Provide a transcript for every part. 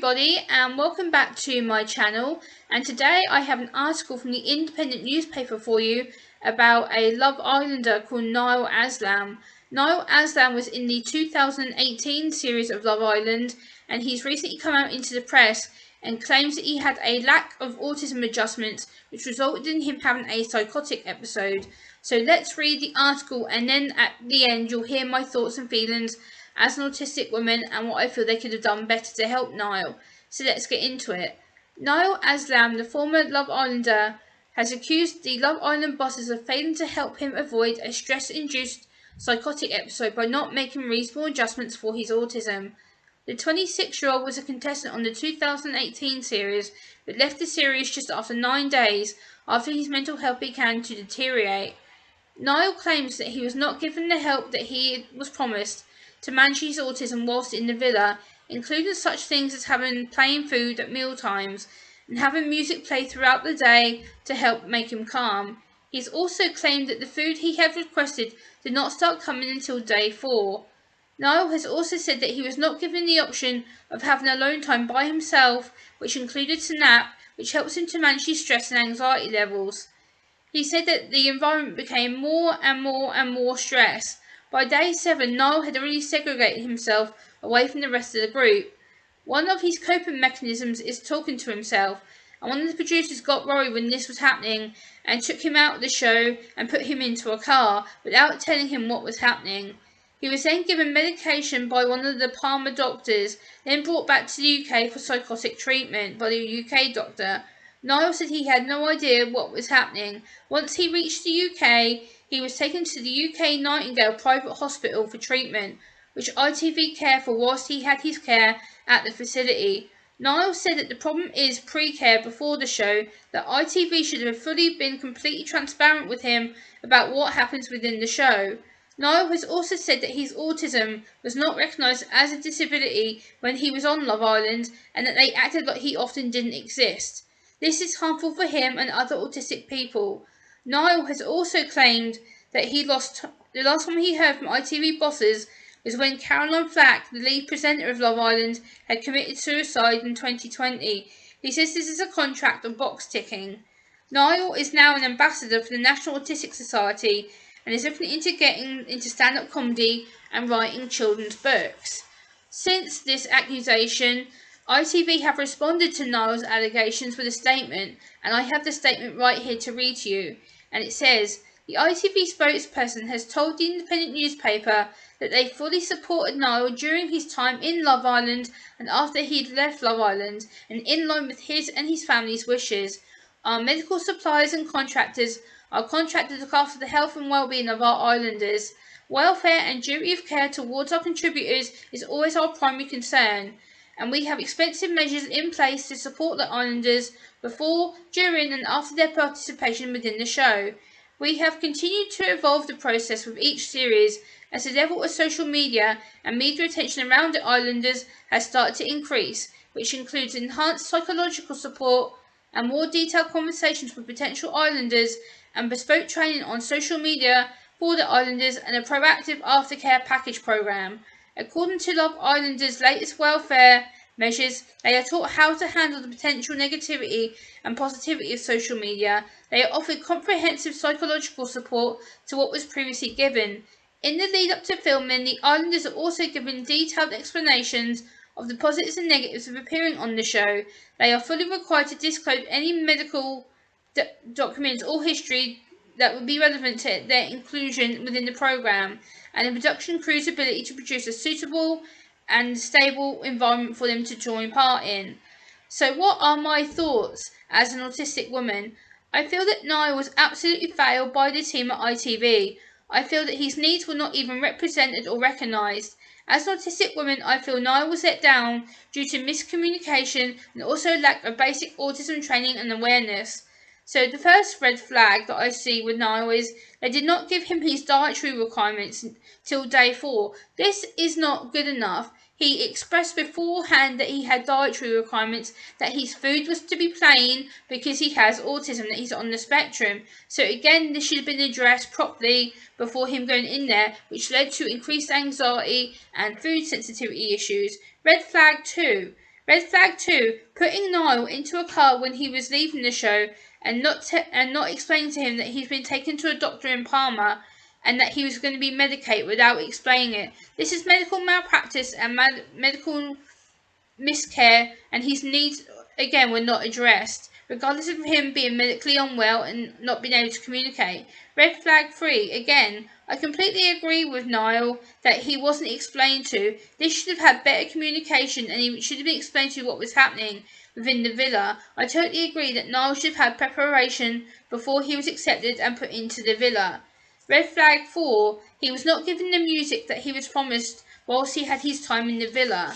everybody, and welcome back to my channel. And today I have an article from the Independent newspaper for you about a Love Islander called Niall Aslam. Niall Aslam was in the 2018 series of Love Island, and he's recently come out into the press and claims that he had a lack of autism adjustments, which resulted in him having a psychotic episode. So let's read the article, and then at the end you'll hear my thoughts and feelings as an autistic woman and what I feel they could have done better to help Niall. So let's get into it. Niall Aslam, the former Love Islander, has accused the Love Island bosses of failing to help him avoid a stress-induced psychotic episode by not making reasonable adjustments for his autism. The 26-year-old was a contestant on the 2018 series, but left the series just after 9 days after his mental health began to deteriorate. Niall claims that he was not given the help that he was promised to manage his autism whilst in the villa, including such things as having plain food at meal times and having music play throughout the day to help make him calm. He's also claimed that the food he had requested did not start coming until day 4. Niall has also said that he was not given the option of having alone time by himself, which included to nap, which helps him to manage his stress and anxiety levels. He said that the environment became more and more stress. By day 7, Niall had already segregated himself away from the rest of the group. One of his coping mechanisms is talking to himself, and one of the producers got worried when this was happening and took him out of the show and put him into a car without telling him what was happening. He was then given medication by one of the Palmer doctors, then brought back to the UK for psychotic treatment by the UK doctor. Niall said he had no idea what was happening. Once he reached the UK, he was taken to the UK Nightingale private hospital for treatment, which ITV cared for whilst he had his care at the facility. Niall said that the problem is pre-care before the show, that ITV should have fully been completely transparent with him about what happens within the show. Niall has also said that his autism was not recognised as a disability when he was on Love Island, and that they acted like he often didn't exist. This is harmful for him and other autistic people. Niall has also claimed that the last time he heard from ITV bosses was when Caroline Flack, the lead presenter of Love Island, had committed suicide in 2020. He says this is a contract of box ticking. Niall is now an ambassador for the National Autistic Society and is looking into getting into stand-up comedy and writing children's books. Since this accusation, ITV have responded to Niall's allegations with a statement, and I have the statement right here to read to you. And it says, the ITV spokesperson has told the Independent newspaper that they fully supported Niall during his time in Love Island and after he'd left Love Island, and in line with his and his family's wishes. Our medical suppliers and contractors are contracted to look after the health and well-being of our islanders. Welfare and duty of care towards our contributors is always our primary concern, and we have expensive measures in place to support the islanders before, during and after their participation within the show. We have continued to evolve the process with each series as the level of social media and media attention around the islanders has started to increase, which includes enhanced psychological support and more detailed conversations with potential islanders and bespoke training on social media for the islanders and a proactive aftercare package program. According to Love Islanders' latest welfare measures, they are taught how to handle the potential negativity and positivity of social media. They are offered comprehensive psychological support to what was previously given. In the lead up to filming, the islanders are also given detailed explanations of the positives and negatives of appearing on the show. They are fully required to disclose any medical documents or history that would be relevant to their inclusion within the programme, and the production crew's ability to produce a suitable and stable environment for them to join part in. So what are my thoughts as an autistic woman? I feel that Niall was absolutely failed by the team at ITV. I feel that his needs were not even represented or recognised. As an autistic woman, I feel Niall was let down due to miscommunication and also lack of basic autism training and awareness. So the first red flag that I see with Niall is they did not give him his dietary requirements till day 4. This is not good enough. He expressed beforehand that he had dietary requirements, that his food was to be plain because he has autism, that he's on the spectrum. So again, this should have been addressed properly before him going in there, which led to increased anxiety and food sensitivity issues. Red flag 2. Red flag 2. Putting Niall into a car when he was leaving the show and not explaining to him that he's been taken to a doctor in Palmer and that he was going to be medicated without explaining it. This is medical malpractice and medical miscare, and his needs again were not addressed, regardless of him being medically unwell and not being able to communicate. Red flag 3. Again, I completely agree with Niall that he wasn't explained to. This should have had better communication and he should have been explained to what was happening within the villa. I totally agree that Niall should have had preparation before he was accepted and put into the villa. Red flag 4. He was not given the music that he was promised whilst he had his time in the villa.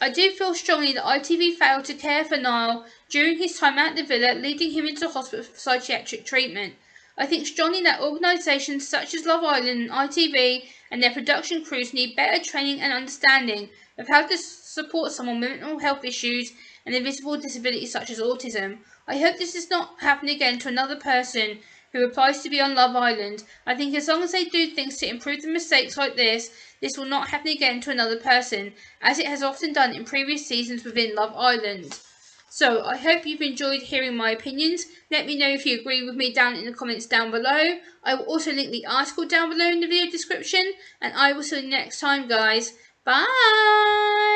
I do feel strongly that ITV failed to care for Niall during his time at the villa, leading him into hospital for psychiatric treatment. I think strongly that organisations such as Love Island and ITV and their production crews need better training and understanding of how to support someone with mental health issues and invisible disabilities such as autism. I hope this does not happen again to another person who applies to be on Love Island. I think as long as they do things to improve the mistakes like this will not happen again to another person, as it has often done in previous seasons within Love Island. So, I hope you've enjoyed hearing my opinions. Let me know if you agree with me down in the comments down below. I will also link the article down below in the video description, and I will see you next time, guys. Bye!